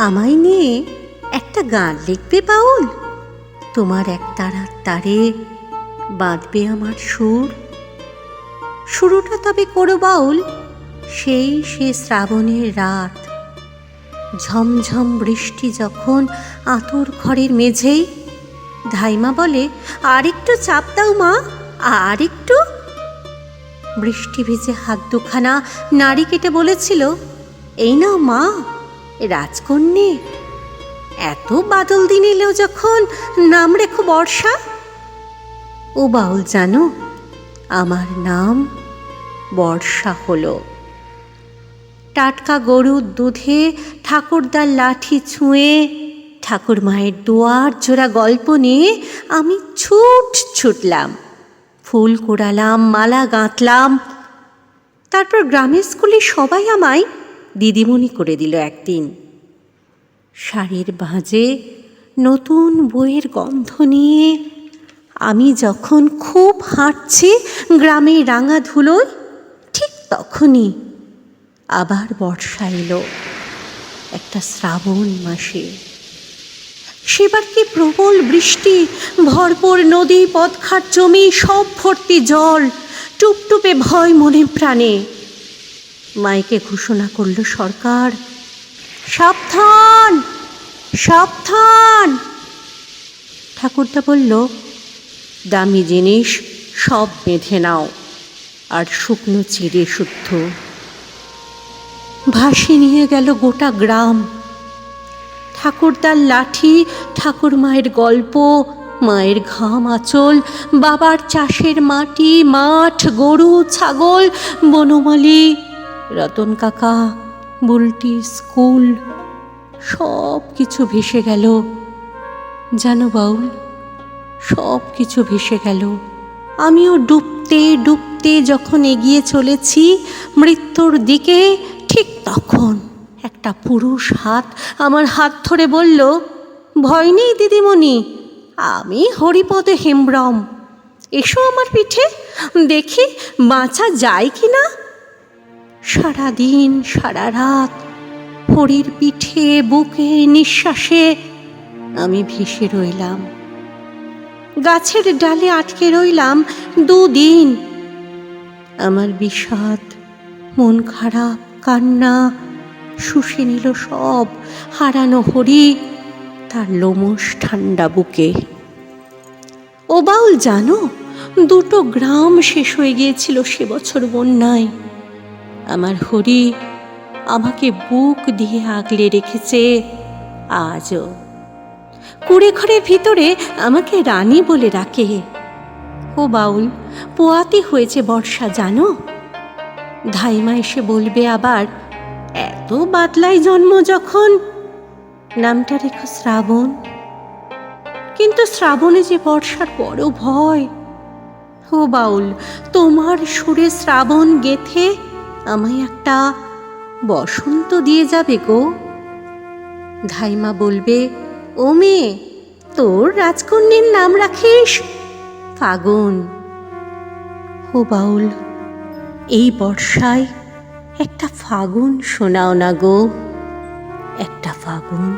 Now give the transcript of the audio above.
আমায় নিয়ে একটা গান লিখবে বাউল? তোমার একতারার তারে বাঁধবে আমার সুর। শুরুটা তবে করো বাউল সে শ্রাবণের রাত, ঝমঝম বৃষ্টি যখন আঁতুর ঘরের মেঝেই। ধাইমা বলে, আর একটু চাপ দাও মা, আর একটু। বৃষ্টি ভিজে হাত দুখানা নাড়ি কেটে বলেছিল, এই নাও মা, রাজকন্যে। এত বাদল দিন এলেও যখন নাম রেখো বর্ষা। ও বাউল জানো, আমার নাম বর্ষা হলো। টাটকা গরুর দুধে ঠাকুরদার লাঠি ছুঁয়ে ঠাকুর মায়ের দুয়ার জোড়া গল্প নিয়ে আমি ছুটলাম, ফুল কুড়ালাম, মালা গাঁথলাম। তারপর গ্রামের স্কুলে সবাই আমায় দিদিমণি করে দিল একদিন। শাড়ির ভাঁজে নতুন বইয়ের গন্ধ নিয়ে আমি যখন খুব হাঁটছি গ্রামের রাঙা ধুলোয়, ঠিক তখনই আবার বর্ষা এলো, একটা শ্রাবণ মাসে। সেবার কি প্রবল বৃষ্টি, ভরপুর নদী, পথঘাট, জমি সব ভর্তি জল, টুপটুপে ভয় মনে প্রাণে। মাইকে ঘোষণা করল সরকার, সাবধান সাবধান। ঠাকুরদা বলল, দামি জিনিস সব বেঁধে নাও, আর শুকনো চিড়ে শুদ্ধ। ভাসি নিয়ে গেল গোটা গ্রাম। ঠাকুরদার লাঠি, ঠাকুর মায়ের গল্প, মায়ের ঘাম আঁচল, বাবার চাষের মাটি, মাঠ, গরু, ছাগল, বনমালী, রতন কাকা, বুলটি, স্কুল, সব কিছু ভেসে গেল। জানো বাউল, সব কিছু ভেসে গেল। আমিও ডুবতে ডুবতে যখন এগিয়ে চলেছি মৃত্যুর দিকে, ঠিক তখন একটা পুরুষ হাত আমার হাত ধরে বলল, ভয় নেই দিদিমণি, আমি হরিপদ হেমব্রম, এসো আমার পিঠে, দেখি বাঁচা যায় কি না। সারাদিন সারা রাত হরির পিঠে, বুকে, নিঃশ্বাসে আমি ভেসে রইলাম। গাছের ডালে আটকে রইলাম 2 দিন। আমার বিষাদ, মন খারাপ, কান্না শুষে নিল সব হারানো হরি তার লোমশ ঠান্ডা বুকে। ও বাউল জানো, 2 গ্রাম শেষ হয়ে গিয়েছিল সে বছর বন্যায়। আমার হরি আমাকে বুক দিয়ে আগলে রেখেছে আজও। কুড়ে ঘরের ভিতরে আমাকে রানী বলে ডাকে। ও বাউল, পোয়াতি হয়েছে বর্ষা জানো। ধাইমা এসে বলবে আবার, এত বাদলায় জন্ম যখন, নামটা রেখো শ্রাবণ। কিন্তু শ্রাবণে যে বর্ষার বড় ভয়। ও বাউল, তোমার সুরে শ্রাবণ গেথে আমায় একটা বসন্ত দিয়ে যাবে গো। ধাইমা বলবে, ও মেয়ে, তোর রাজকন্যের নাম রাখিস ফাগুন। ও বাউল, এই বর্ষায় একটা ফাগুন শোনাও না গো, একটা ফাগুন।